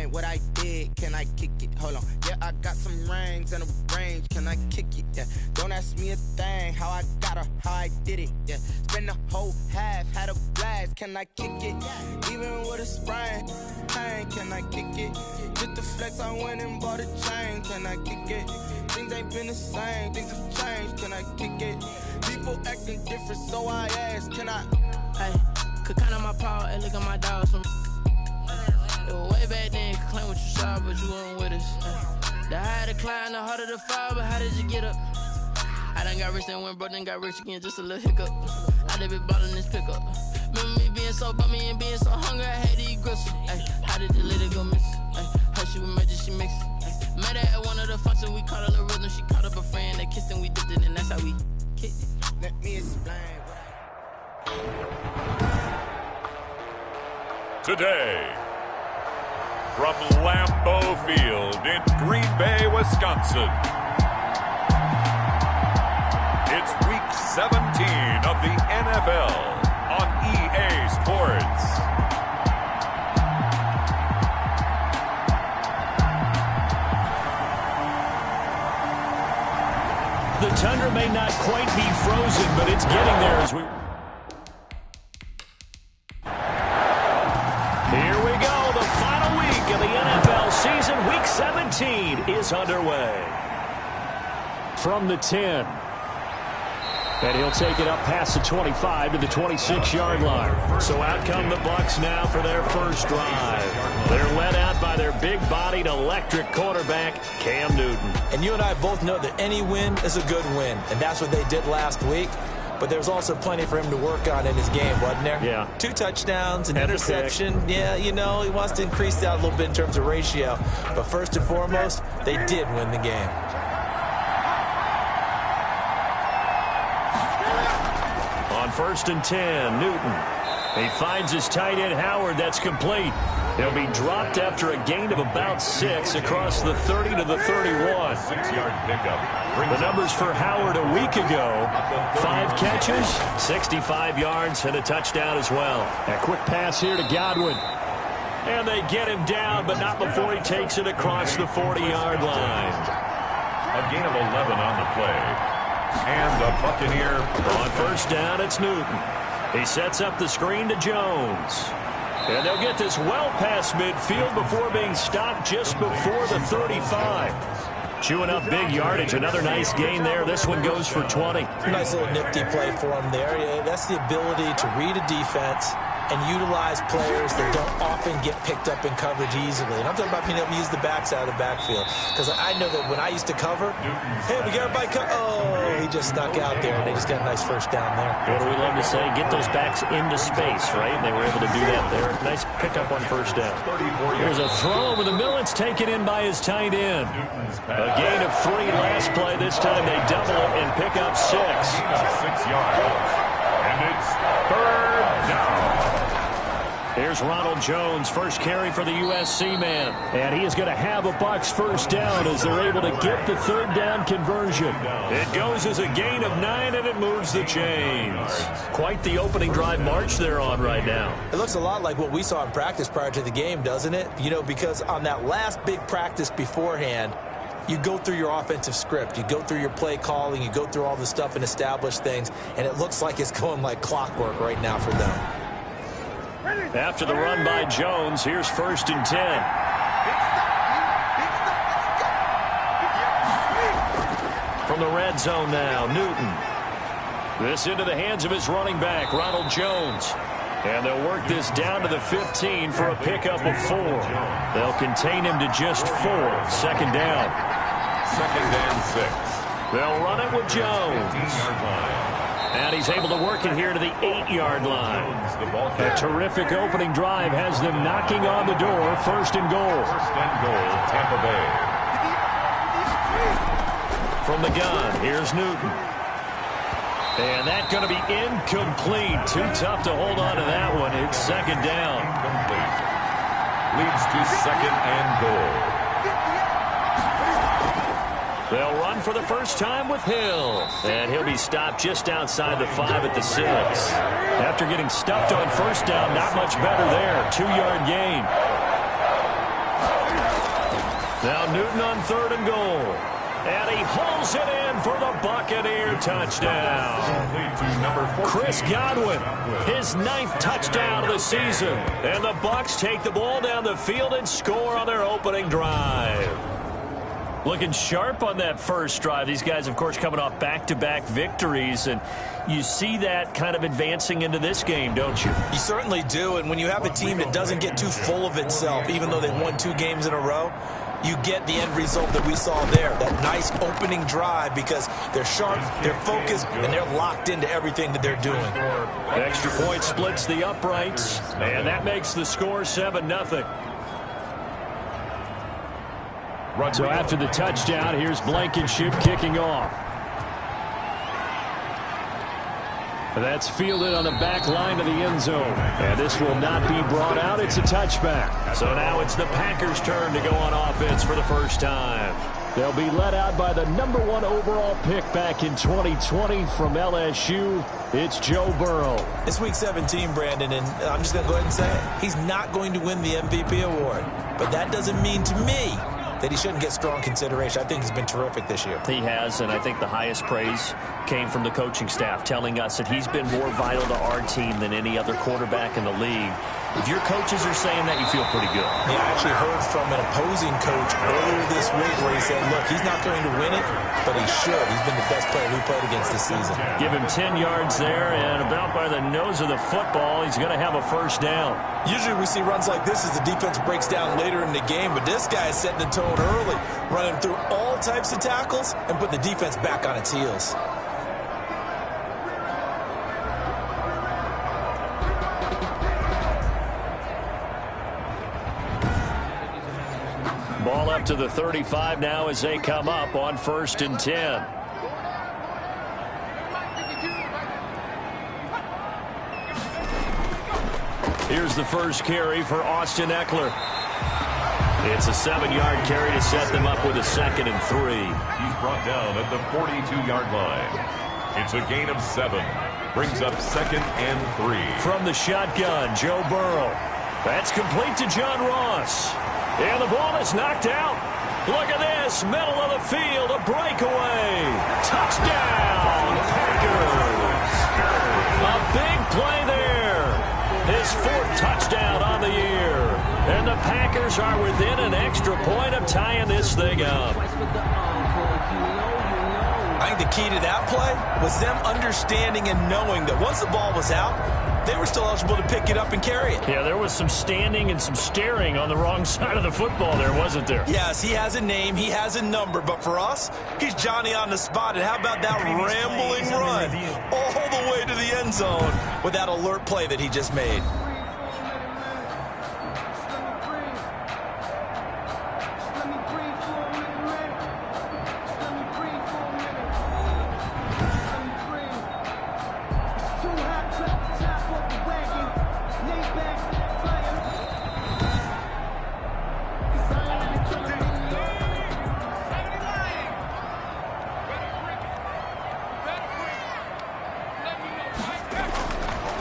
explain what I did. Can I kick it? Hold on. Yeah, I got some rings and a range. Can I kick it? Yeah. Don't ask me a thing. How I got her, how I did it. Yeah. Spend the whole half, had a blast. Can I kick it? Even with a sprain. Pain, can I kick it? Just the flex, I went and bought a chain. Can I kick it? Things ain't been the same. Things have changed. Can I kick it? People acting different, so I ask. Can I? Hey, could count on my power and look at my dogs from. It was way back then, could claim what you saw, but you weren't with us. The higher the climb, the harder the fall, but how did you get up? I done got rich and went broke, then got rich again, just a little hiccup. I done been ballin' this pickup. Remember me being so bummy and being so hungry, I had to eat gristle. Ay, how did the lady go miss? Her she was magic, she mixed. Met her at one of the functions, we caught a little rhythm, she caught up a friend, they kissed and we dipped it, and that's how we kicked it. Let me explain. Today, from Lambeau Field in Green Bay, Wisconsin, it's Week 17 of the NFL on EA Sports. The tundra may not quite be frozen, but it's getting there as we... Here we go, the final week of the NFL season. Week 17 is underway. From the 10. And he'll take it up past the 25 to the 26-yard line. So out come the Bucs now for their first drive. They're led out by their big-bodied electric quarterback, Cam Newton. And you and I both know that any win is a good win, and that's what they did last week. But there's also plenty for him to work on in his game, wasn't there? Yeah. 2 touchdowns, an interception. Yeah, you know, he wants to increase that a little bit in terms of ratio. But first and foremost, they did win the game. On 1st and 10, Newton. He finds his tight end, Howard. That's complete. He'll be dropped after a gain of about 6 across the 30 to the 31. 6-yard pickup. The numbers for Howard a week ago: 5 catches, 65 yards, and a touchdown as well. A quick pass here to Godwin. And they get him down, but not before he takes it across the 40-yard line. A gain of 11 on the play. And the Buccaneer. On 1st down, it's Newton. He sets up the screen to Jones. And they'll get this well past midfield before being stopped just before the 35. Chewing up big yardage. Another nice gain there. This one goes for 20. Nice little nifty play for him there. Yeah, that's the ability to read a defense and utilize players that don't often get picked up in coverage easily. And I'm talking about being able to use the backside of the backfield. Because I know that when I used to cover, hey, we got everybody oh, he just snuck out there, and they just got a nice first down there. What do we love to say? Get those backs into space, right? They were able to do that there. Nice pickup on 1st down. Here's a throw over the middle. It's taken in by his tight end. A gain of 3 last play. This time they double it and pick up 6. 6 yards. And it's 3rd down. Here's Ronald Jones, first carry for the USC man. And he is going to have a Bucs first down as they're able to get the 3rd down conversion. It goes as a gain of 9, and it moves the chains. Quite the opening drive march they're on right now. It looks a lot like what we saw in practice prior to the game, doesn't it? You know, because on that last big practice beforehand, you go through your offensive script. You go through your play calling. You go through all the stuff and establish things. And it looks like it's going like clockwork right now for them. After the run by Jones, here's 1st and 10. From the red zone now, Newton. This into the hands of his running back, Ronald Jones. And they'll work this down to the 15 for a pickup of 4. They'll contain him to just 4. 2nd down. 2nd and 6. They'll run it with Jones. And he's able to work it here to the 8-yard line. A terrific opening drive has them knocking on the door. 1st and goal. 1st and goal, Tampa Bay. From the gun, here's Newton. And that's going to be incomplete. Too tough to hold on to that one. It's 2nd down. Incomplete. Leads to 2nd and goal. They'll run for the first time with Hill. And he'll be stopped just outside the 5 at the 6. After getting stuffed on 1st down, not much better there. 2-yard gain. Now Newton on 3rd and goal. And he holds it in for the Buccaneer touchdown. Chris Godwin, his 9th touchdown of the season. And the Bucs take the ball down the field and score on their opening drive. Looking sharp on that first drive. These guys, of course, coming off back-to-back victories, and you see that kind of advancing into this game, don't you? You certainly do, and when you have a team that doesn't get too full of itself, even though they've won 2 games in a row, you get the end result that we saw there, that nice opening drive, because they're sharp, they're focused, and they're locked into everything that they're doing. Extra point splits the uprights, and that makes the score 7-0. So after the touchdown, here's Blankenship kicking off. That's fielded on the back line of the end zone. And this will not be brought out. It's a touchback. So now it's the Packers' turn to go on offense for the first time. They'll be led out by the #1 overall pick back in 2020 from LSU. It's Joe Burrow. It's Week 17, Brandon, and I'm just going to go ahead and say it. He's not going to win the MVP award. But that doesn't mean to me that he shouldn't get strong consideration. I think he's been terrific this year. He has, and I think the highest praise came from the coaching staff, telling us that he's been more vital to our team than any other quarterback in the league. If your coaches are saying that, you feel pretty good. Yeah, I actually heard from an opposing coach earlier this week where he said, look, he's not going to win it, but he should. He's been the best player we played against this season. Give him 10 yards there, and about by the nose of the football, he's going to have a first down. Usually we see runs like this as the defense breaks down later in the game, but this guy is setting the tone early, running through all types of tackles and putting the defense back on its heels. Ball up to the 35 now as they come up on 1st and 10. Here's the first carry for Austin Eckler. It's a 7-yard carry to set them up with a 2nd and 3. He's brought down at the 42-yard line. It's a gain of 7. Brings up 2nd and 3. From the shotgun, Joe Burrow. That's complete to John Ross. And the ball is knocked out. Look at this. Middle of the field. A breakaway. Touchdown, Packers. A big play there. His 4th touchdown on the year. And the Packers are within an extra point of tying this thing up. I think the key to that play was them understanding and knowing that once the ball was out, they were still eligible to pick it up and carry it. Yeah, there was some standing and some staring on the wrong side of the football there, wasn't there? Yes, he has a name, he has a number, but for us, he's Johnny on the spot. And how about that rambling run all the way to the end zone with that alert play that he just made?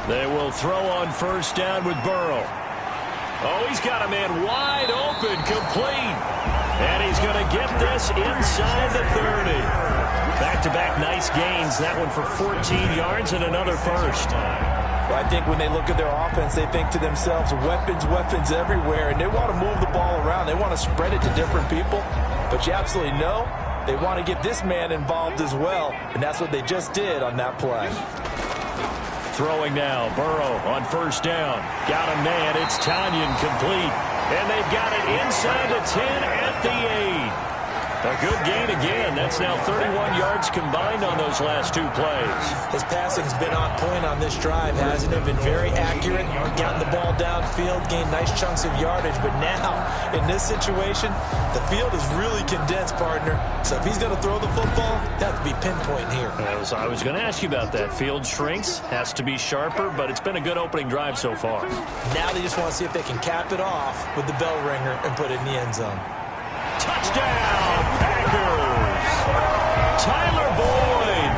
They will throw on 1st down with Burrow. Oh, he's got a man wide open, complete. And he's going to get this inside the 30. Back-to-back nice gains. That one for 14 yards and another first. Well, I think when they look at their offense, they think to themselves, weapons, weapons everywhere. And they want to move the ball around. They want to spread it to different people. But you absolutely know they want to get this man involved as well. And that's what they just did on that play. Throwing now, Burrow on 1st down. Got a man, it's Tanyan complete. And they've got it inside the 10 at the 8. A good gain again. That's now 31 yards combined on those last 2 plays. His passing's been on point on this drive, hasn't it? Been very accurate, gotten the ball downfield, gained nice chunks of yardage. But now, in this situation, the field is really condensed, partner. So if he's going to throw the football, that has to be pinpoint here. I was going to ask you about that. Field shrinks, has to be sharper, but it's been a good opening drive so far. Now they just want to see if they can cap it off with the bell ringer and put it in the end zone. Touchdown, Packers! Tyler Boyd,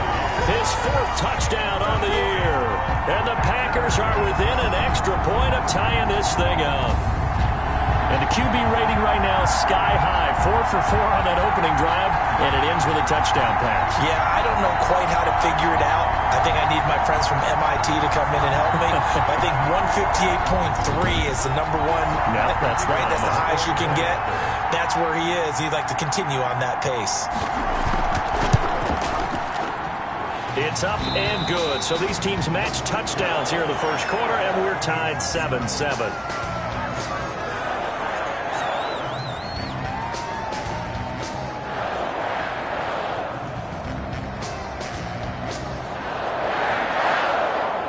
his 4th touchdown on the year. And the Packers are within an extra point of tying this thing up. And the QB rating right now is sky high. 4 for 4 on that opening drive, and it ends with a touchdown pass. Yeah, I don't know quite how to figure it out. I think I need my friends from MIT to come in and help me. I think 158.3 is the number one. Yeah, that's right. That's the highest you can get. That's where he is. He'd like to continue on that pace. It's up and good. So these teams match touchdowns here in the first quarter, and we're tied 7-7.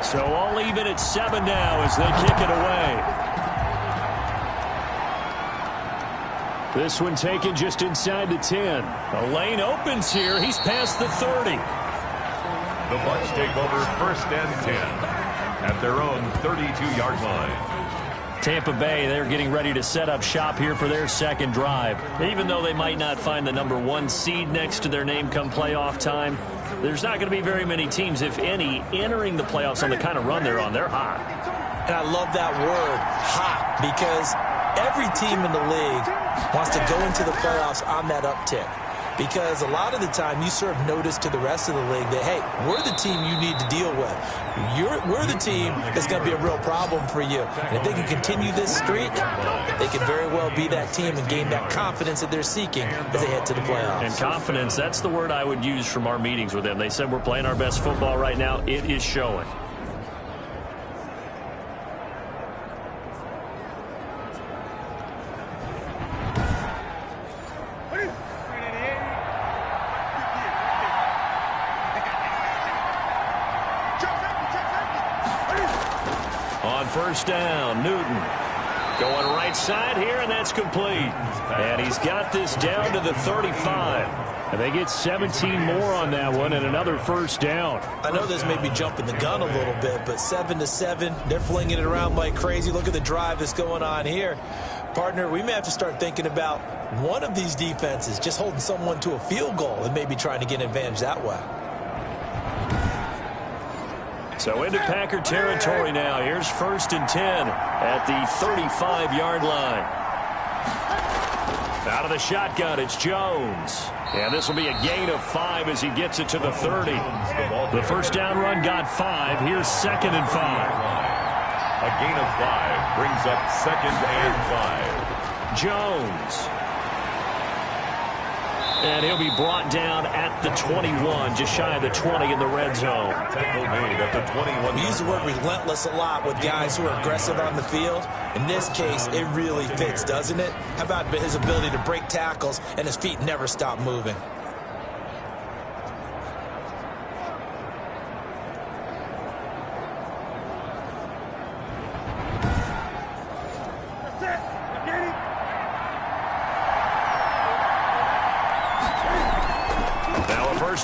So all even at 7 now as they kick it away. This one taken just inside the 10. The lane opens here. He's past the 30. The Bucs take over 1st and 10 at their own 32-yard line. Tampa Bay, they're getting ready to set up shop here for their second drive. Even though they might not find the number 1 seed next to their name come playoff time, there's not going to be very many teams, if any, entering the playoffs on the kind of run they're on. They're hot. And I love that word, hot, because every team in the league wants to go into the playoffs on that uptick. Because a lot of the time you serve notice to the rest of the league that, hey, we're the team you need to deal with. We're the team that's going to be a real problem for you. And if they can continue this streak, they could very well be that team and gain that confidence that they're seeking as they head to the playoffs. And confidence, that's the word I would use from our meetings with them. They said we're playing our best football right now. It is showing. First down, Newton going right side here, and that's complete. And he's got this down to the 35. And they get 17 more on that one and another first down. I know this may be jumping the gun a little bit, but 7-7, they're flinging it around like crazy. Look at the drive that's going on here. Partner, we may have to start thinking about one of these defenses just holding someone to a field goal and maybe trying to get an advantage that way. So into Packer territory now. Here's 1st and 10 at the 35-yard line. Out of the shotgun, it's Jones. And this will be a gain of 5 as he gets it to the 30. The first down run got 5. Here's 2nd and 5. A gain of 5 brings up 2nd and 5. Jones. And he'll be brought down at the 21, just shy of the 20 in the red zone. Tackle made at the 21. We use the word relentless a lot with guys who are aggressive on the field. In this case, it really fits, doesn't it? How about his ability to break tackles and his feet never stop moving?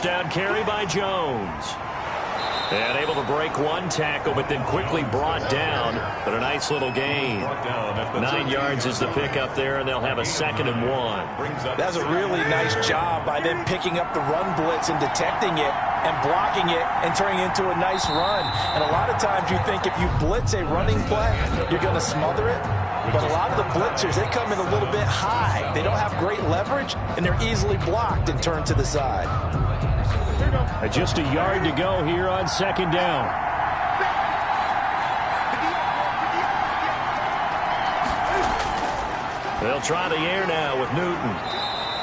Down carry by Jones. And able to break one tackle, but then quickly brought down. But a nice little gain. 9 yards is the pickup there, and they'll have a 2nd and 1. That's a really nice job by them picking up the run blitz and detecting it and blocking it and turning it into a nice run. And a lot of times you think if you blitz a running play, you're going to smother it. But a lot of the blitzers, they come in a little bit high. They don't have great leverage, and they're easily blocked and turned to the side. Just a yard to go here on 2nd down. They'll try the air now with Newton.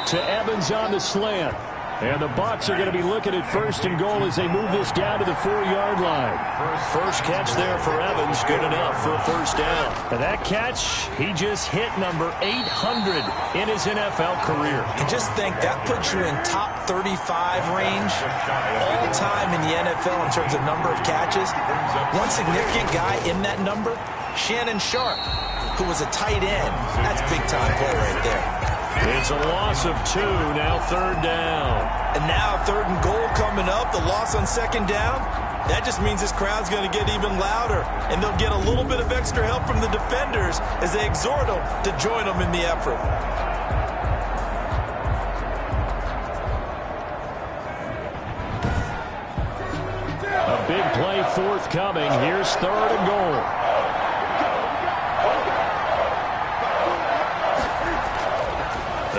To Evans on the slant. And the Bucs are going to be looking at 1st and goal as they move this down to the 4-yard line. First catch there for Evans, good enough for a first down. And that catch, he just hit number 800 in his NFL career. And just think, that puts you in top 35 range all time in the NFL in terms of number of catches. One significant guy in that number, Shannon Sharp, who was a tight end. That's big-time play right there. It's a loss of 2, now 3rd down. And now 3rd and goal coming up, the loss on 2nd down. That just means this crowd's going to get even louder, and they'll get a little bit of extra help from the defenders as they exhort them to join them in the effort. A big play forthcoming. Here's 3rd and goal.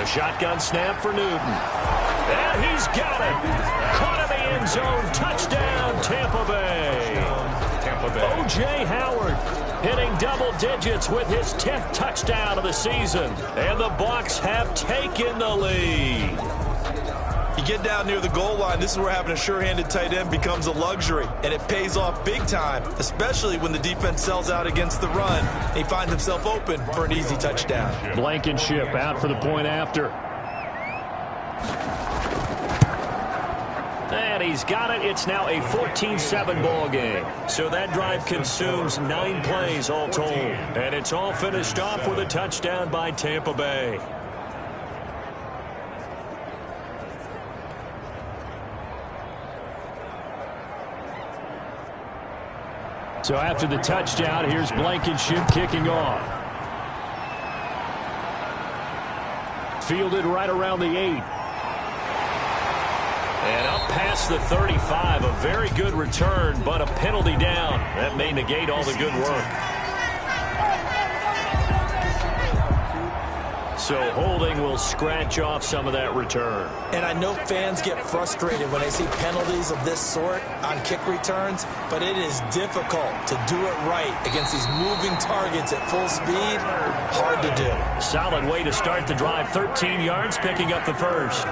The shotgun snap for Newton. And he's got it. Caught in the end zone. Touchdown, Tampa Bay. O.J. Howard hitting double digits with his 10th touchdown of the season. And the Bucs have taken the lead. You get down near the goal line, this is where having a sure-handed tight end becomes a luxury, and it pays off big time, especially when the defense sells out against the run. He finds himself open for an easy touchdown. Blankenship out for the point after. And he's got it. It's now a 14-7 ball game. So that drive consumes 9 plays all told. And it's all finished off with a touchdown by Tampa Bay. So after the touchdown, here's Blankenship kicking off. Fielded right around the 8. And up past the 35, a very good return, but a penalty down. That may negate all the good work. So holding will scratch off some of that return. And I know fans get frustrated when they see penalties of this sort on kick returns, but it is difficult to do it right against these moving targets at full speed. Hard to do. Solid way to start the drive. 13 yards, picking up the first.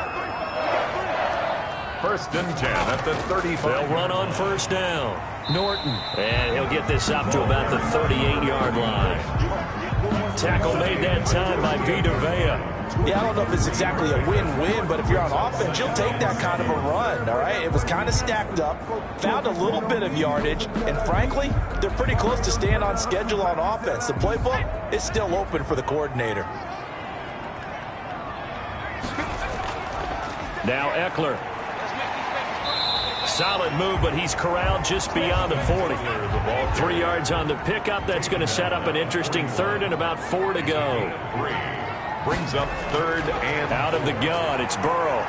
First and 10 at the 35. They'll run on first down. Norton. And he'll get this up to about the 38-yard line. Tackle made that time by Vita Vea. Yeah, I don't know if it's exactly a win-win, but if you're on offense, you'll take that kind of a run, all right? It was kind of stacked up, found a little bit of yardage, and frankly, they're pretty close to staying on schedule on offense. The playbook is still open for the coordinator. Now Eckler. Solid move, but he's corralled just beyond the 40. 3 yards on the pickup. That's going to set up an interesting third and about 4 to go. Brings up third and out of the gun. It's Burrow.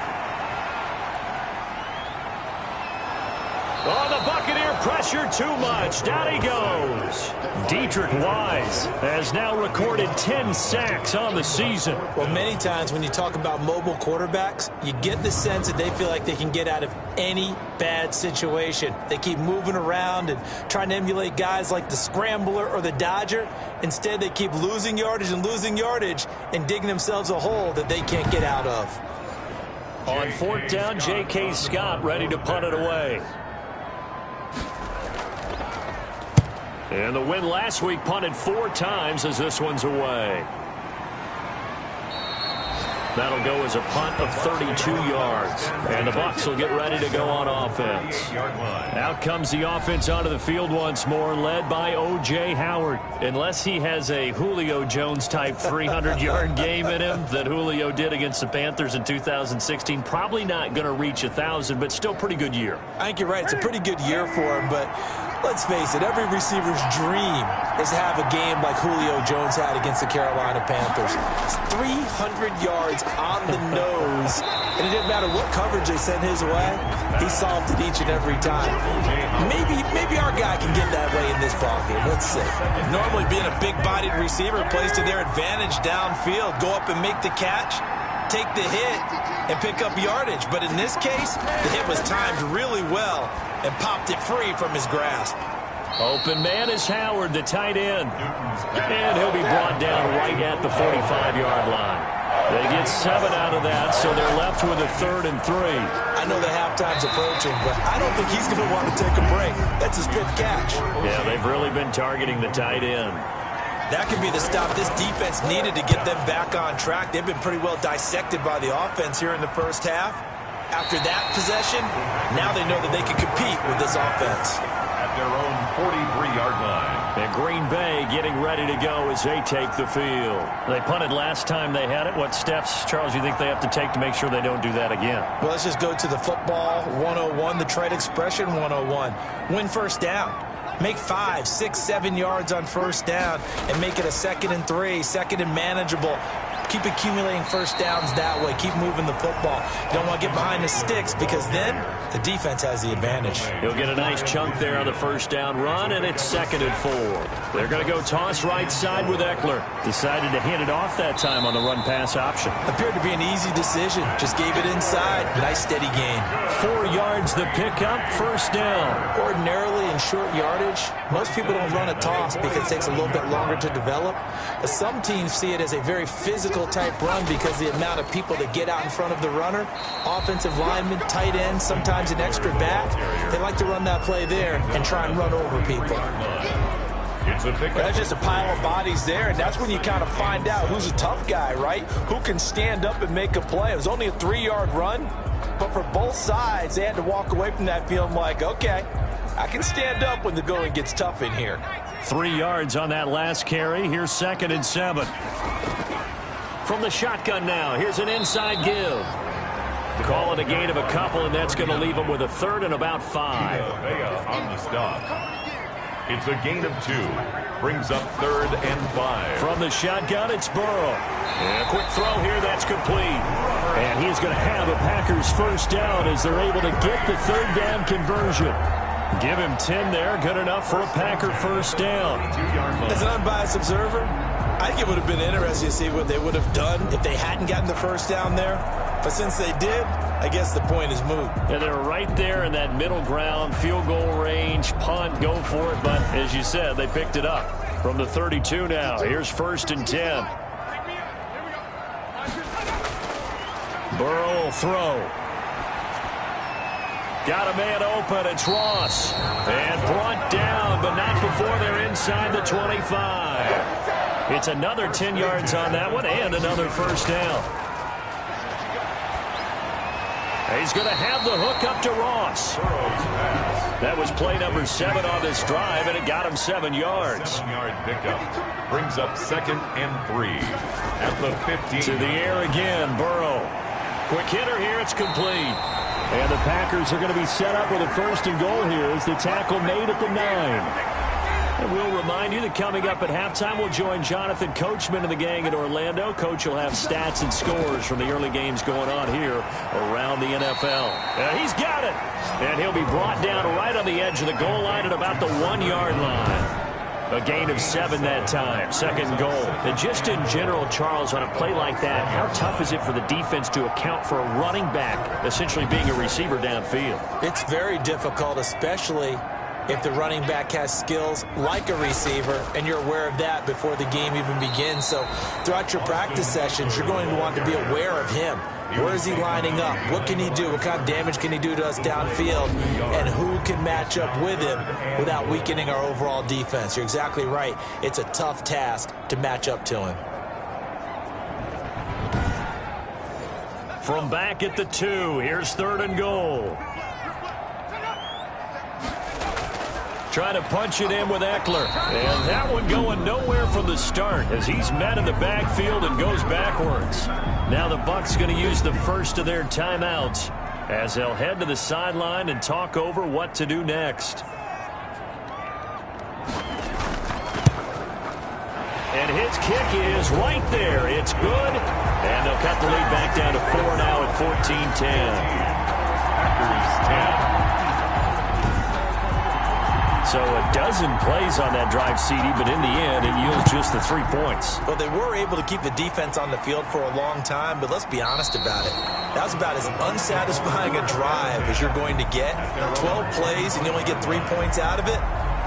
Oh, the Buccaneer pressure too much. Down he goes. Deatrich Wise has now recorded 10 sacks on the season. Well, many times when you talk about mobile quarterbacks, you get the sense that they feel like they can get out of any bad situation. They keep moving around and trying to emulate guys like the Scrambler or the Dodger. Instead, they keep losing yardage and digging themselves a hole that they can't get out of. On 4th down, J.K. Scott ready to punt it away. And the win last week, punted 4 times as this one's away. That'll go as a punt of 32 yards. And the Bucs will get ready to go on offense. Out comes the offense onto the field once more, led by O.J. Howard. Unless he has a Julio Jones-type 300-yard game in him that Julio did against the Panthers in 2016, probably not going to reach 1,000, but still pretty good year. I think you're right. It's a pretty good year for him, but let's face it, every receiver's dream is to have a game like Julio Jones had against the Carolina Panthers. It's 300 yards on the nose, and it didn't matter what coverage they sent his way. He solved it each and every time. Maybe our guy can get that way in this ballgame. Let's see. Normally being a big-bodied receiver plays to their advantage downfield. Go up and make the catch, take the hit, and pick up yardage. But in this case, the hit was timed really well and popped it free from his grasp. Open man is Howard, the tight end. And he'll be brought down right at the 45-yard line. They get 7 out of that, so they're left with a 3rd and 3. I know the halftime's approaching, but I don't think he's going to want to take a break. That's his 5th catch. Yeah, they've really been targeting the tight end. That could be the stop this defense needed to get them back on track. They've been pretty well dissected by the offense here in the first half. After that possession, now they know that they can compete with this offense. At their own 43-yard line. And Green Bay getting ready to go as they take the field. They punted last time they had it. What steps, Charles, you think they have to take to make sure they don't do that again? Well, let's just go to the football 101, the trade expression 101. Win first down. Make 5, 6, 7 yards on first down and make it a 2nd and 3, 2nd and manageable. Keep accumulating first downs that way. Keep moving the football. You don't want to get behind the sticks because then the defense has the advantage. He'll get a nice chunk there on the first down run, and it's 2nd and 4. They're going to go toss right side with Eckler. Decided to hand it off that time on the run-pass option. Appeared to be an easy decision. Just gave it inside. Nice steady gain. 4 yards the pickup, first down. Ordinarily in short yardage, most people don't run a toss because it takes a little bit longer to develop. But some teams see it as a very physical type run because the amount of people that get out in front of the runner, offensive linemen, tight ends, sometimes an extra back, they like to run that play there and try and run over people. That's just a pile of bodies there, and that's when you kind of find out who's a tough guy, right? Who can stand up and make a play. It was only a 3-yard run, but for both sides, they had to walk away from that feeling like, okay, I can stand up when the going gets tough in here. 3 yards on that last carry. Here's 2nd and 7. From the shotgun now, here's an inside give. Call it a gain of a couple, and that's going to leave them with a 3rd and about 5. On the stop. It's a gain of 2. Brings up 3rd and 5. From the shotgun, it's Burrow. And a quick throw here, that's complete. And he's going to have a Packers first down as they're able to get the 3rd down conversion. Give him 10 there, good enough for a Packer first down. As an unbiased observer, I think it would have been interesting to see what they would have done if they hadn't gotten the first down there. But since they did, I guess the point is moot. Yeah, they're right there in that middle ground, field goal range, punt, go for it. But as you said, they picked it up. From the 32 now, here's 1st and 10. Burrow will throw. Got a man open. It's Ross. And brought down, but not before they're inside the 25. It's another 10 yards on that one and another first down. He's going to have the hook up to Ross. That was play number 7 on this drive, and it got him 7 yards. 7-yard pickup. Brings up 2nd and 3 at the 15. To the air again, Burrow. Quick hitter here, it's complete. And the Packers are going to be set up with a 1st and goal here as the tackle made at the 9. And we'll remind you that coming up at halftime, we'll join Jonathan Coachman and the gang in Orlando. Coach will have stats and scores from the early games going on here around the NFL. He's got it. And he'll be brought down right on the edge of the goal line at about the 1-yard line. A gain of 7 that time, 2nd goal. And just in general, Charles, on a play like that, how tough is it for the defense to account for a running back essentially being a receiver downfield? It's very difficult, especially if the running back has skills like a receiver, and you're aware of that before the game even begins. So throughout your practice sessions, you're going to want to be aware of him. Where is he lining up? What can he do? What kind of damage can he do to us downfield? And who can match up with him without weakening our overall defense? You're exactly right. It's a tough task to match up to him. From back at the 2, here's 3rd and goal. Trying to punch it in with Eckler. And that one going nowhere from the start as he's met in the backfield and goes backwards. Now the Bucs going to use the first of their timeouts as they'll head to the sideline and talk over what to do next. And his kick is right there. It's good. And they'll cut the lead back down to 4 now at 14-10. Packers 10. So a dozen plays on that drive, CD, but in the end, it yields just the 3 points. Well, they were able to keep the defense on the field for a long time, but let's be honest about it. That was about as unsatisfying a drive as you're going to get. 12 plays and you only get 3 points out of it.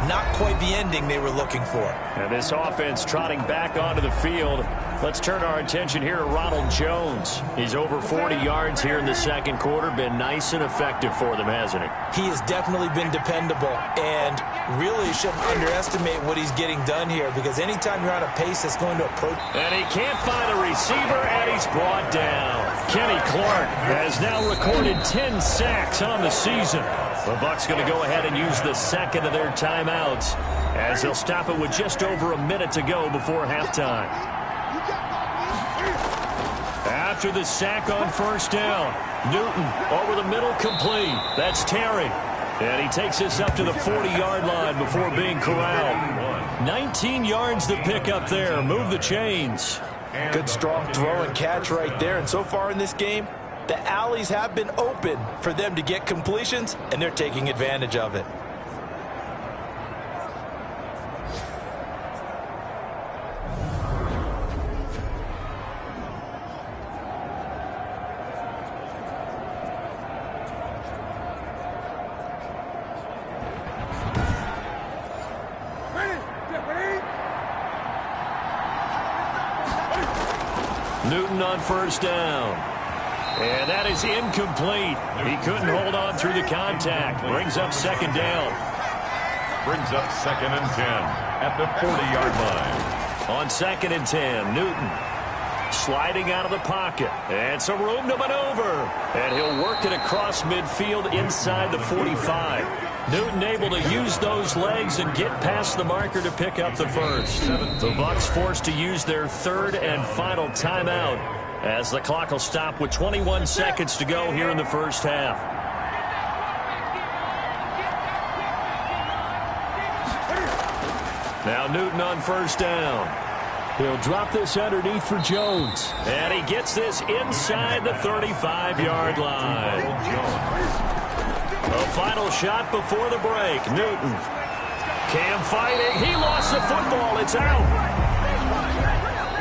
Not quite the ending they were looking for. And this offense trotting back onto the field. Let's turn our attention here to Ronald Jones. He's over 40 yards here in the 2nd quarter. Been nice and effective for them, hasn't he? He has definitely been dependable, and really shouldn't underestimate what he's getting done here, because anytime you're on a pace that's going to approach. And he can't find a receiver, and he's brought down. Kenny Clark has now recorded 10 sacks on the season. The Bucs going to go ahead and use the 2nd of their timeouts as they'll stop it with just over a minute to go before halftime. After the sack on 1st down, Newton over the middle, complete. That's Terry. And he takes us up to the 40-yard line before being corralled. 19 yards to pick up there. Move the chains. Good, strong throw and catch right there. And so far in this game, the alleys have been open for them to get completions, and they're taking advantage of it. Newton on first down. And that is incomplete. He couldn't hold on through the contact. Brings up second down. Brings up 2nd and 10 at the 40-yard line. On 2nd and 10, Newton sliding out of the pocket. And some room to maneuver. And he'll work it across midfield inside the 45. Newton able to use those legs and get past the marker to pick up the first. The Bucs forced to use their third and final timeout as the clock will stop with 21 seconds to go here in the first half. Now Newton on first down. He'll drop this underneath for Jones. And he gets this inside the 35-yard line. A final shot before the break. Newton. Cam fighting. He lost the football. It's out.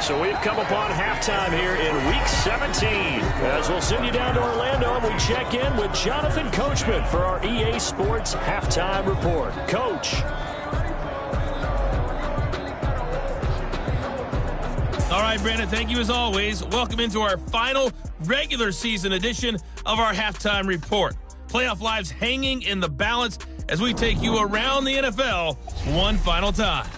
So we've come upon halftime here in Week 17. As we'll send you down to Orlando, and we check in with Jonathan Coachman for our EA Sports Halftime Report. Coach. All right, Brandon, thank you as always. Welcome into our final regular season edition of our Halftime Report. Playoff lives hanging in the balance as we take you around the NFL one final time.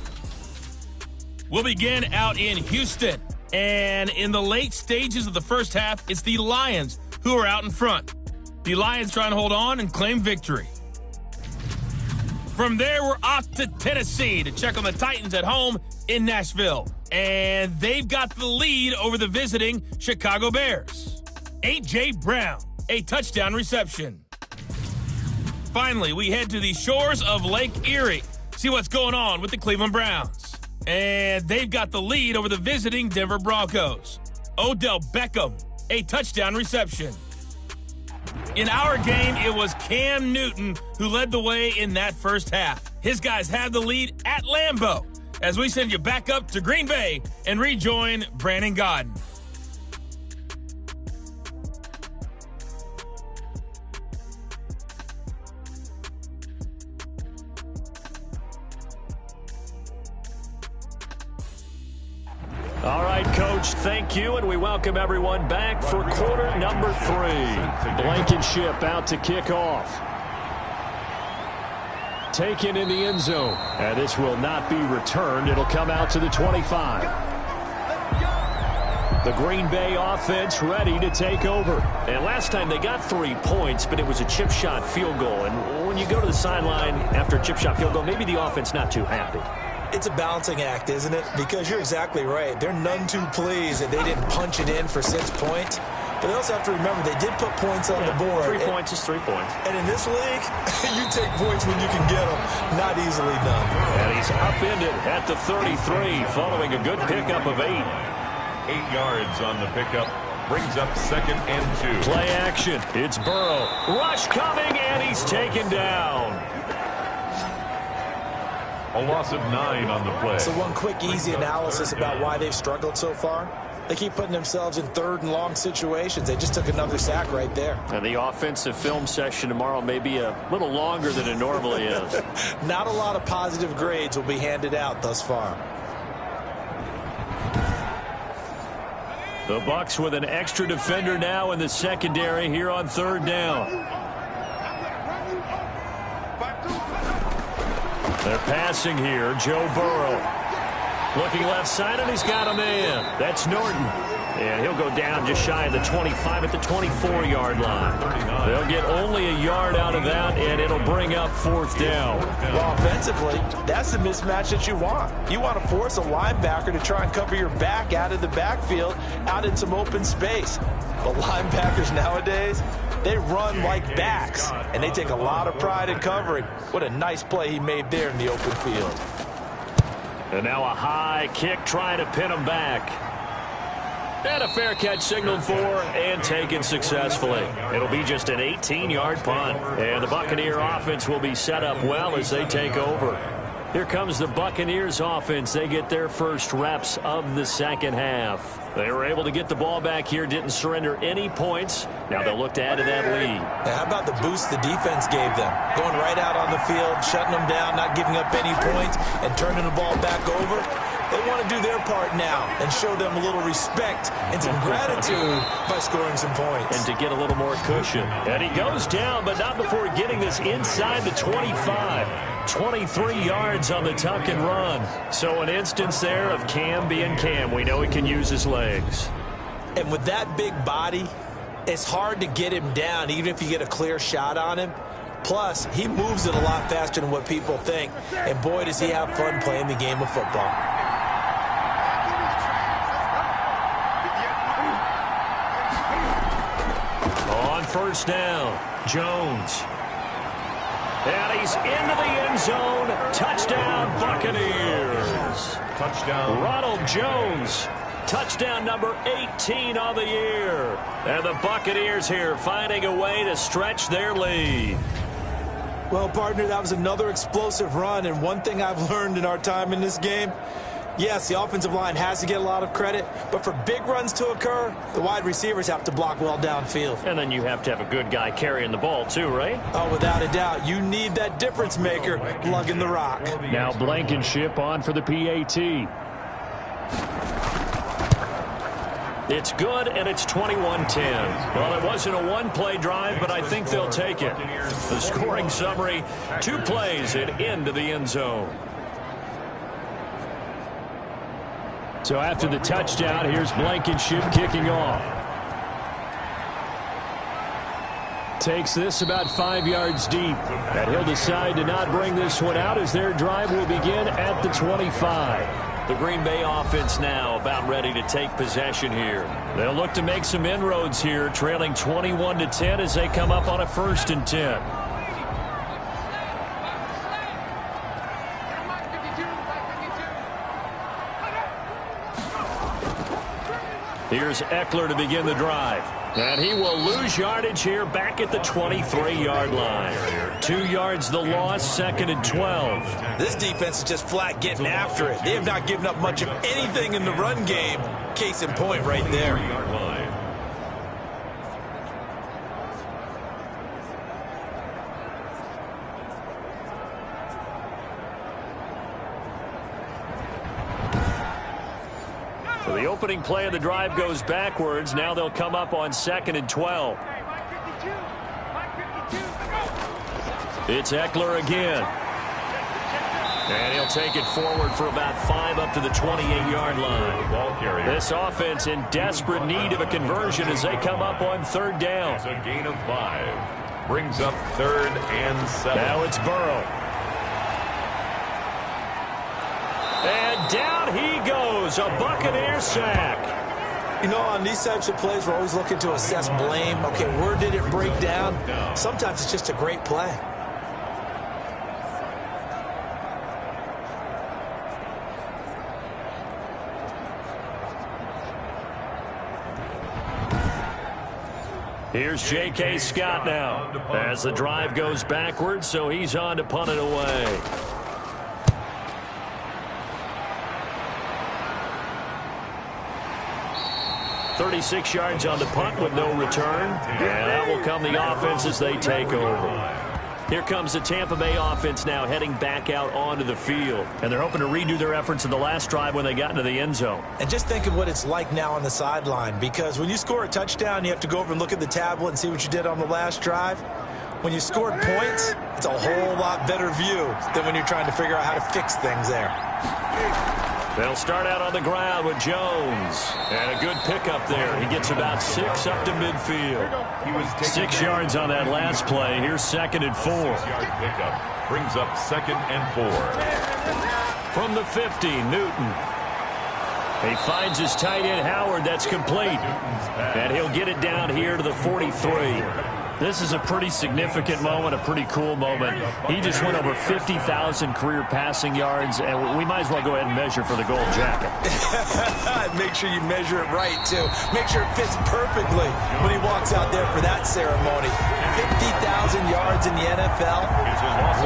We'll begin out in Houston, and in the late stages of the first half, it's the Lions who are out in front. The Lions trying to hold on and claim victory. From there, we're off to Tennessee to check on the Titans at home in Nashville, and they've got the lead over the visiting Chicago Bears. A.J. Brown, a touchdown reception. Finally, we head to the shores of Lake Erie, see what's going on with the Cleveland Browns. And they've got the lead over the visiting Denver Broncos. Odell Beckham, a touchdown reception. In our game, it was Cam Newton who led the way in that first half. His guys had the lead at Lambeau as we send you back up to Green Bay and rejoin Brandon Gaudin. All right, Coach, thank you, and we welcome everyone back for quarter number 3. Blankenship out to kick off. Taken in the end zone, and this will not be returned. It'll come out to the 25. The Green Bay offense ready to take over. And last time they got 3 points, but it was a chip shot field goal. And when you go to the sideline after a chip shot field goal, maybe the offense not too happy. It's a balancing act, isn't it? Because you're exactly right. They're none too pleased that they didn't punch it in for 6 points. But they also have to remember they did put points on the board. 3 points is 3 points. And in this league, you take points when you can get them. Not easily done. And he's upended at the 33 following a good pickup of 8. 8 yards on the pickup. Brings up 2nd and 2. Play action. It's Burrow. Rush coming, and he's taken down. A loss of 9 on the play. So one quick, easy analysis about why they've struggled so far. They keep putting themselves in 3rd and long situations. They just took another sack right there. And the offensive film session tomorrow may be a little longer than it normally is. Not a lot of positive grades will be handed out thus far. The Bucs with an extra defender now in the secondary here on 3rd down. They're passing here. Joe Burrow. Looking left side, and he's got a man. That's Norton. And he'll go down just shy of the 25 at the 24-yard line. They'll get only a yard out of that, and it'll bring up 4th down. Well, offensively, that's the mismatch that you want. You want to force a linebacker to try and cover your back out of the backfield, out in some open space. But linebackers nowadays, they run like backs, and they take a lot of pride in covering. What a nice play he made there in the open field. And now a high kick trying to pin him back. And a fair catch signaled for and taken successfully. It'll be just an 18-yard punt. And the Buccaneer offense will be set up well as they take over. Here comes the Buccaneers offense. They get their first reps of the second half. They were able to get the ball back here, didn't surrender any points. Now they'll look to add to that lead. Now, how about the boost the defense gave them? Going right out on the field, shutting them down, not giving up any points, and turning the ball back over. They want to do their part now and show them a little respect and some gratitude by scoring some points. And to get a little more cushion. And he goes down, but not before getting this inside the 25. 23 yards on the tuck and run. So an instance there of Cam being Cam. We know he can use his legs. And with that big body, it's hard to get him down, even if you get a clear shot on him. Plus, he moves it a lot faster than what people think. And boy, does he have fun playing the game of football. On first down, Jones. And he's into the end zone. Touchdown, Buccaneers. Touchdown. Ronald Jones. Touchdown number 18 on the year. And the Buccaneers here finding a way to stretch their lead. Well, partner, that was another explosive run. And one thing I've learned in our time in this game, yes, the offensive line has to get a lot of credit, but for big runs to occur, the wide receivers have to block well downfield. And then you have to have a good guy carrying the ball too, right? Oh, without a doubt. You need that difference maker lugging the rock. Now Blankenship on for the PAT. It's good, and it's 21-10. Well, it wasn't a one-play drive, but I think they'll take it. The scoring summary, 2 plays and into the end zone. So after the touchdown, here's Blankenship kicking off. Takes this about 5 yards deep. And he'll decide to not bring this one out as their drive will begin at the 25. The Green Bay offense now about ready to take possession here. They'll look to make some inroads here, trailing 21-10 as they come up on a 1st and 10. Here's Eckler to begin the drive. And he will lose yardage here back at the 23-yard line. 2 yards the loss, 2nd and 12. This defense is just flat getting after it. They have not given up much of anything in the run game. Case in point right there. So the opening play of the drive goes backwards. Now they'll come up on 2nd and 12. It's Eckler again. And he'll take it forward for about 5 up to the 28-yard line. This offense in desperate need of a conversion as they come up on 3rd down. It's a gain of 5. Brings up 3rd and 7. Now it's Burrow. And down he goes, a Buccaneer sack. You know, on these types of plays, we're always looking to assess blame. Okay, where did it break down? Sometimes it's just a great play. Here's J.K. Scott now as the drive goes backwards, so he's on to punt it away. .36 yards on the punt with no return. And that will come the offense as they take over. Here comes the Tampa Bay offense now heading back out onto the field. And they're hoping to redo their efforts in the last drive when they got into the end zone. And just think of what it's like now on the sideline, because when you score a touchdown, you have to go over and look at the tablet and see what you did on the last drive. When you scored points, it's a whole lot better view than when you're trying to figure out how to fix things there. They'll start out on the ground with Jones. And a good pickup there. He gets about 6 up to midfield. 6 yards on that last play. Here's 2nd and 4. 6-yard pickup. Brings up 2nd and 4. From the 50, Newton. He finds his tight end, Howard. That's complete. And he'll get it down here to the 43. This is a pretty significant moment, a pretty cool moment. He just went over 50,000 career passing yards, and we might as well go ahead and measure for the gold jacket. Make sure you measure it right, too. Make sure it fits perfectly when he walks out there for that ceremony. 50,000 yards in the NFL.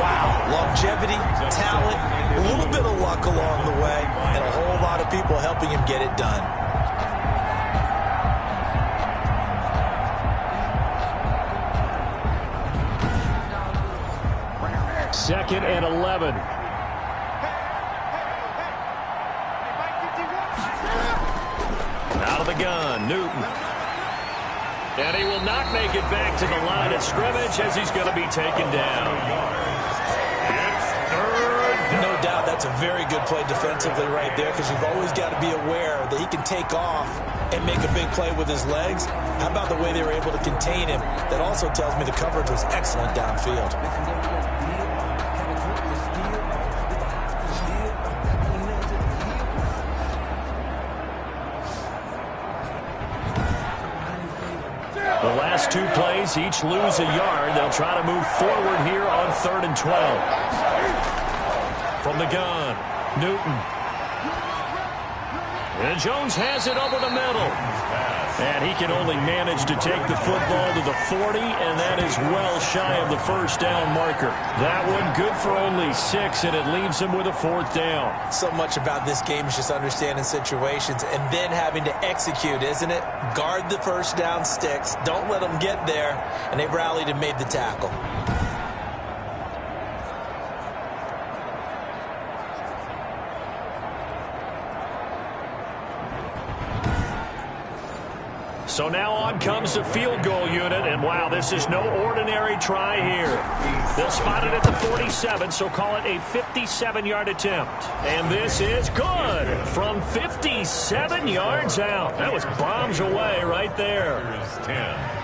Wow. Longevity, talent, a little bit of luck along the way, and a whole lot of people helping him get it done. Second and 11. Out of the gun, Newton. And he will not make it back to the line of scrimmage as he's going to be taken down. No doubt that's a very good play defensively right there, because you've always got to be aware that he can take off and make a big play with his legs. How about the way they were able to contain him? That also tells me the coverage was excellent downfield. The last two plays, each lose a yard. They'll try to move forward here on 3rd and 12. From the gun, Newton. And Jones has it over the middle. And he can only manage to take the football to the 40, and that is well shy of the first down marker. That one good for only 6, and it leaves him with a 4th down. So much about this game is just understanding situations and then having to execute, isn't it? Guard the first down sticks. Don't let them get there. And they rallied and made the tackle. So now on comes the field goal unit, and wow, this is no ordinary try here. They'll spot it at the 47, so call it a 57-yard attempt. And this is good from 57 yards out. That was bombs away right there. 10.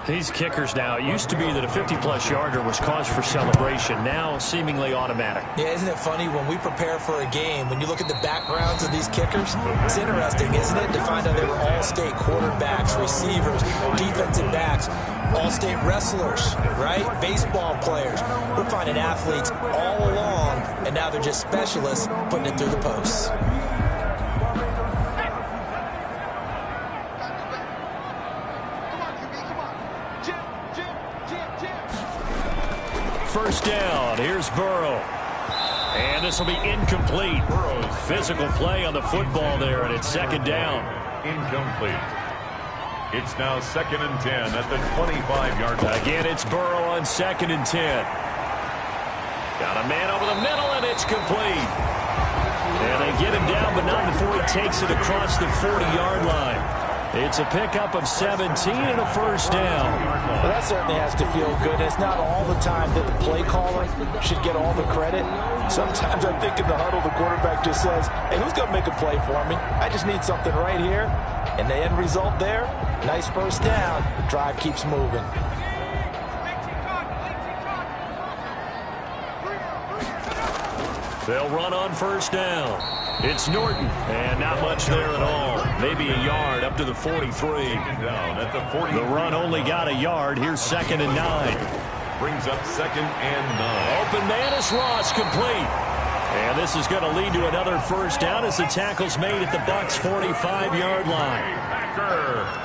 These kickers now, it used to be that a 50-plus yarder was cause for celebration. Now seemingly automatic. Yeah, isn't it funny when we prepare for a game, when you look at the backgrounds of these kickers, it's interesting, isn't it, to find out they were all-state quarterbacks, receivers, defensive backs, all-state wrestlers, right? Baseball players. We're finding athletes all along, and now they're just specialists putting it through the posts. First down. Here's Burrow. And this will be incomplete. Physical play on the football there, and it's 2nd down. Incomplete. It's now 2nd and 10 at the 25-yard line. Again, it's Burrow on 2nd and 10. Got a man over the middle, and it's complete. And they get him down, but not before he takes it across the 40-yard line. It's a pickup of 17 and a first down. Well, that certainly has to feel good. It's not all the time that the play caller should get all the credit. Sometimes I think in the huddle, the quarterback just says, hey, who's going to make a play for me? I just need something right here. And the end result there, nice first down. Drive keeps moving. They'll run on first down. It's Norton, and not much there at all. Maybe a yard up to the 43. Down at the 40. The run only got a yard. Here's 2nd and 9. Brings up 2nd and 9. Open man is Ross, complete. And this is going to lead to another first down as the tackle's made at the Bucs' 45-yard line.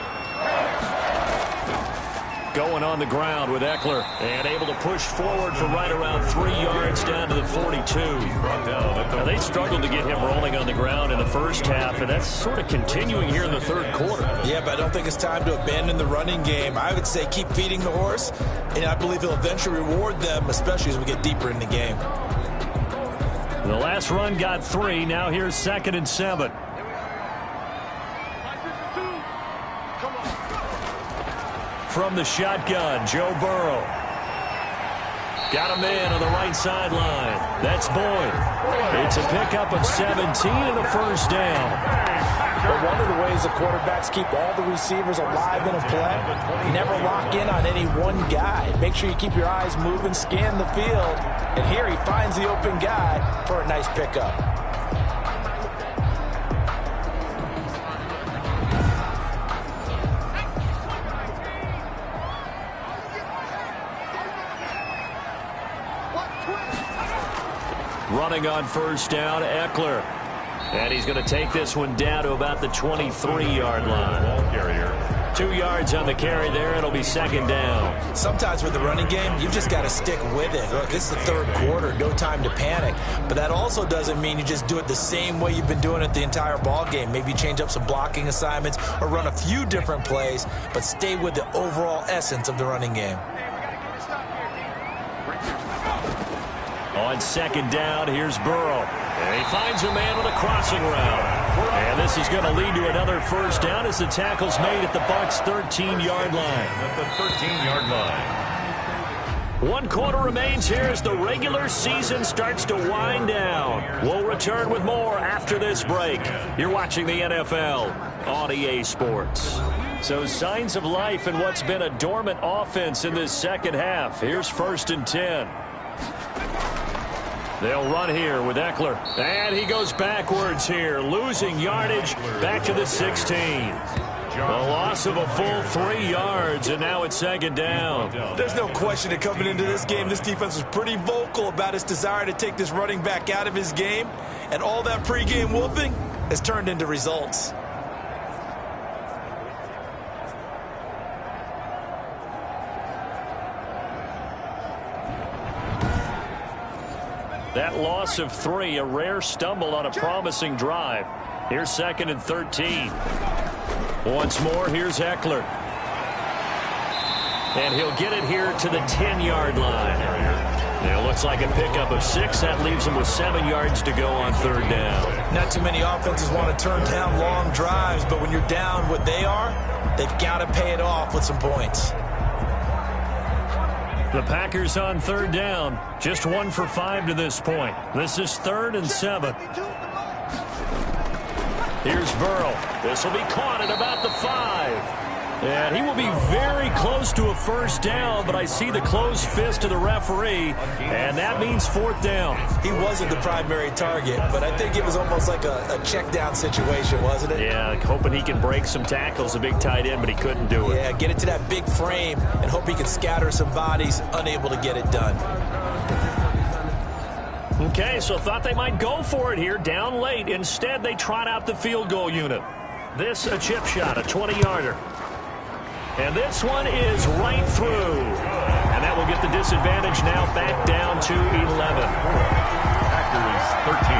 Going on the ground with Eckler and able to push forward for right around 3 yards down to the 42. Now, they struggled to get him rolling on the ground in the first half, and that's sort of continuing here in the 3rd quarter. Yeah, but I don't think it's time to abandon the running game. I would say keep feeding the horse, and I believe he'll eventually reward them, especially as we get deeper in the game. The last run got 3. Now here's 2nd and 7. From the shotgun, Joe Burrow. Got a man on the right sideline. That's Boyd. It's a pickup of 17 and a first down. But one of the ways the quarterbacks keep all the receivers alive in a play, never lock in on any one guy. Make sure you keep your eyes moving, scan the field. And here he finds the open guy for a nice pickup. Running on first down, Eckler. And he's going to take this one down to about the 23-yard line. 2 yards on the carry there. It'll be second down. Sometimes with the running game, you've just got to stick with it. Look, this is the third quarter. No time to panic. But that also doesn't mean you just do it the same way you've been doing it the entire ball game. Maybe change up some blocking assignments or run a few different plays, but stay with the overall essence of the running game. On second down, here's Burrow. And he finds a man with a crossing route. And this is going to lead to another first down as the tackle's made at the Bucs' 13-yard line. At the 13-yard line. 1 quarter remains here as the regular season starts to wind down. We'll return with more after this break. You're watching the NFL on EA Sports. So signs of life in what's been a dormant offense in this second half. Here's 1st and 10. They'll run here with Eckler. And he goes backwards here, losing yardage back to the 16. A loss of a full 3 yards, and now it's second down. There's no question that coming into this game, this defense was pretty vocal about its desire to take this running back out of his game. And all that pregame wolfing has turned into results. That loss of 3, a rare stumble on a promising drive. Here's 2nd and 13. Once more, here's Eckler. And he'll get it here to the 10-yard line. It looks like a pickup of 6. That leaves him with 7 yards to go on 3rd down. Not too many offenses want to turn down long drives, but when you're down what they are, they've got to pay it off with some points. The Packers on 3rd down, just 1 for 5 to this point. This is 3rd and 7. Here's Burrow. This will be caught at about the 5. And he will be very close to a first down, but I see the closed fist of the referee, and that means 4th down. He wasn't the primary target, but I think it was almost like a check down situation, wasn't it? Yeah, hoping he can break some tackles, a big tight end, but he couldn't do it. Yeah, get it to that big frame and hope he can scatter some bodies, unable to get it done. Okay, so thought they might go for it here, down late. Instead, they trot out the field goal unit. This a chip shot, a 20-yarder. And this one is right through. And that will get the disadvantage now back down to 11. Packers 13.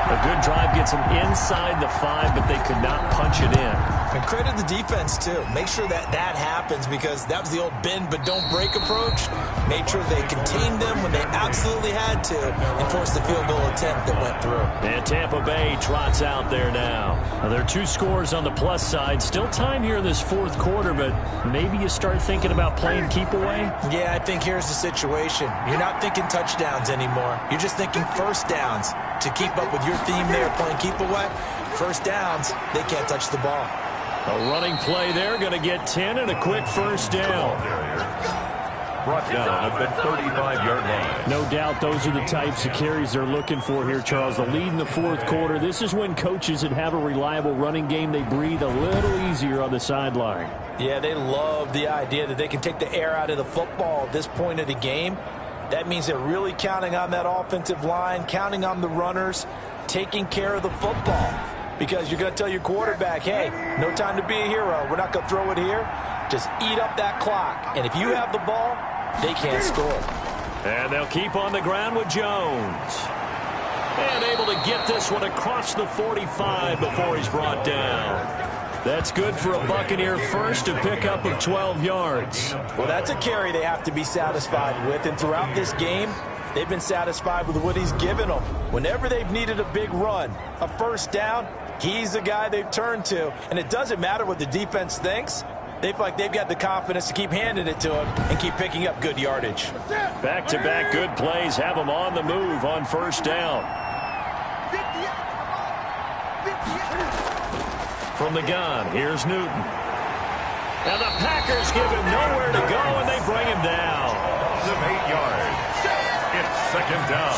A good drive gets them inside the 5, but they could not punch it in. And credit the defense, too. Make sure that happens because that was the old bend but don't break approach. Made sure they contained them when they absolutely had to and forced the field goal attempt that went through. And Tampa Bay trots out there now. There are 2 scores on the plus side. Still time here in this 4th quarter, but maybe you start thinking about playing keep away? Yeah, I think here's the situation. You're not thinking touchdowns anymore. You're just thinking first downs. To keep up with your theme there, playing keep away, first downs, they can't touch the ball. A running play there, going to get 10 and a quick first down. Brought down at the 35-yard line. No doubt those are the types of carries they're looking for here, Charles. The lead in the 4th quarter. This is when coaches that have a reliable running game, they breathe a little easier on the sideline. Yeah, they love the idea that they can take the air out of the football at this point of the game. That means they're really counting on that offensive line, counting on the runners, taking care of the football. Because you're going to tell your quarterback, hey, no time to be a hero. We're not going to throw it here. Just eat up that clock. And if you have the ball, they can't score. And they'll keep on the ground with Jones. And able to get this one across the 45 before he's brought down. That's good for a Buccaneer first, a pickup of 12 yards. Well, that's a carry they have to be satisfied with. And throughout this game, they've been satisfied with what he's given them. Whenever they've needed a big run, a first down, he's the guy they've turned to. And it doesn't matter what the defense thinks. They feel like they've got the confidence to keep handing it to him and keep picking up good yardage. Back-to-back good plays have them on the move on first down. From the gun, here's Newton. And the Packers give him nowhere to go, and they bring him down. 8 yards. It's second down.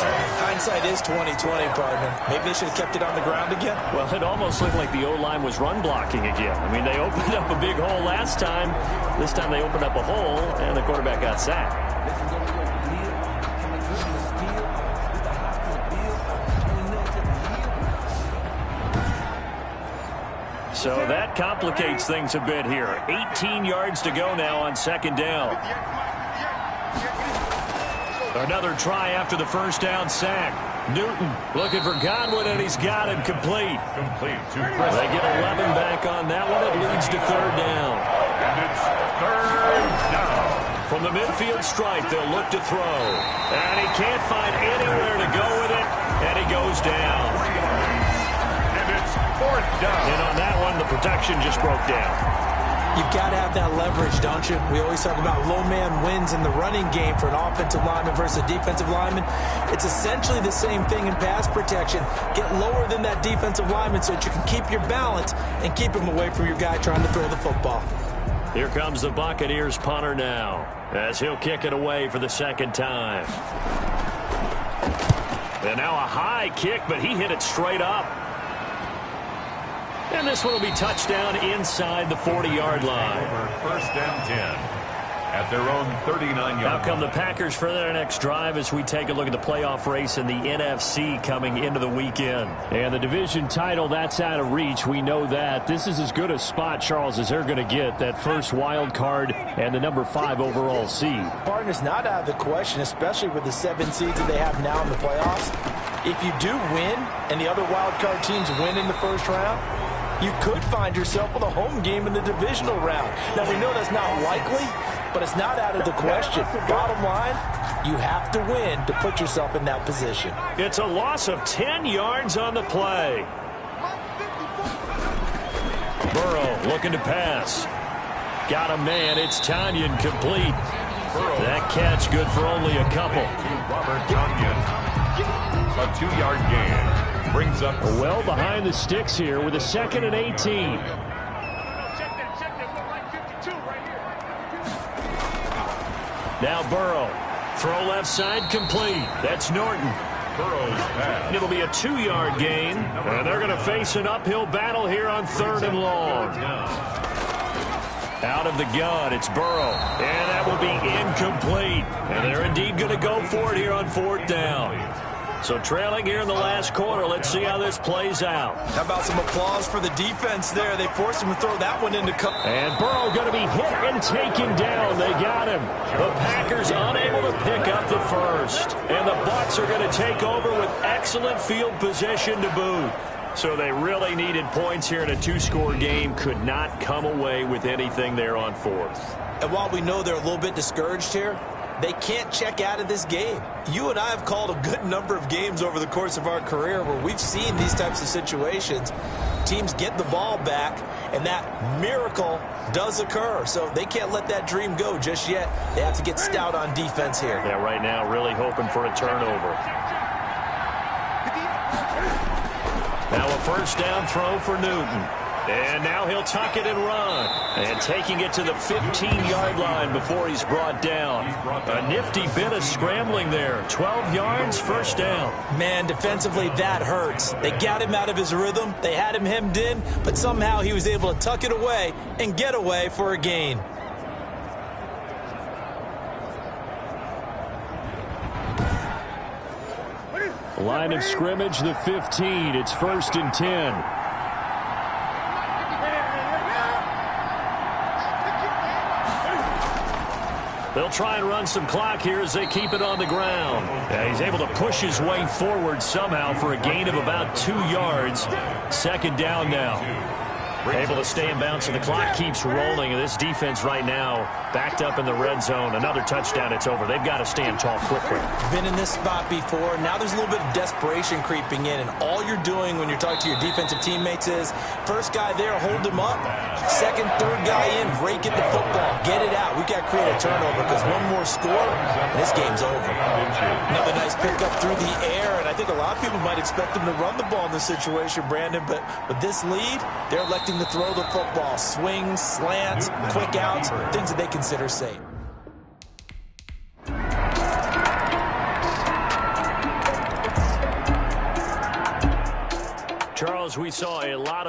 Hindsight is 20/20, partner. Maybe they should have kept it on the ground again. Well, it almost looked like the O-line was run blocking again. I mean, they opened up a big hole last time. This time they opened up a hole, and the quarterback got sacked. So that complicates things a bit here. 18 yards to go now on second down. Another try after the first down sack. Newton looking for Godwin, and he's got him complete. Complete to They get 11 back on that one. It leads to third down. And it's third down. From the midfield stripe, they'll look to throw. And he can't find anywhere to go with it, and he goes down. And it's fourth down. And on that one, the protection just broke down. You've got to have that leverage, don't you? We always talk about low man wins in the running game for an offensive lineman versus a defensive lineman. It's essentially the same thing in pass protection. Get lower than that defensive lineman so that you can keep your balance and keep him away from your guy trying to throw the football. Here comes the Buccaneers punter now, as he'll kick it away for the second time. And now a high kick, but he hit it straight up. And this one will be touchdown inside the 40-yard line. Over first and 10 at their own 39-yard line. Now come the Packers for their next drive as we take a look at the playoff race in the NFC coming into the weekend. And the division title, that's out of reach. We know that. This is as good a spot, Charles, as they're going to get. That first wild card and the number 5 overall seed. Partner's not out of the question, especially with the 7 seeds that they have now in the playoffs. If you do win and the other wild card teams win in the first round, you could find yourself with a home game in the divisional round. Now, we know that's not likely, but it's not out of the question. Bottom line, you have to win to put yourself in that position. It's a loss of 10 yards on the play. Burrow looking to pass. Got a man. It's Tonyan complete. That catch good for only a couple. Robert Tonyan, a 2-yard gain. Brings up well behind the sticks here with a 2nd and 18. Now Burrow. Throw left side complete. That's Norton. Burrow's pass. It'll be a 2-yard gain. And they're going to face an uphill battle here on 3rd and long. Out of the gun, it's Burrow. And that will be incomplete. And they're indeed going to go for it here on 4th down. So trailing here in the last quarter. Let's see how this plays out. How about some applause for the defense there? They forced him to throw that one into cover. And Burrow going to be hit and taken down. They got him. The Packers unable to pick up the first. And the Bucs are going to take over with excellent field position to boot. So they really needed points here in a 2-score game. Could not come away with anything there on 4th. And while we know they're a little bit discouraged here, they can't check out of this game. You and I have called a good number of games over the course of our career where we've seen these types of situations. Teams get the ball back, and that miracle does occur. So they can't let that dream go just yet. They have to get stout on defense here. Yeah, right now really hoping for a turnover. Now a first down throw for Newton. And now he'll tuck it and run. And taking it to the 15-yard line before he's brought down. A nifty bit of scrambling there. 12 yards, first down. Man, defensively, that hurts. They got him out of his rhythm. They had him hemmed in, but somehow he was able to tuck it away and get away for a gain. Line of scrimmage, the 15. It's 1st and 10. They'll try and run some clock here as they keep it on the ground. And he's able to push his way forward somehow for a gain of about 2 yards. 2nd down now. Able to stay in bounds, and the clock keeps rolling. And this defense right now backed up in the red zone. Another touchdown, it's over. They've got to stand tall quickly. Been in this spot before. Now there's a little bit of desperation creeping in, and all you're doing when you're talking to your defensive teammates is first guy there, hold him up. Second, third guy in, break it the football. Get it out. We've got to create a turnover because one more score, and this game's over. Another nice pickup through the air, and I think a lot of people might expect them to run the ball in this situation, Brandon, but with this lead, they're electing to throw the football. Swings, slants, quick outs, things that they consider safe. Charles, we saw a lot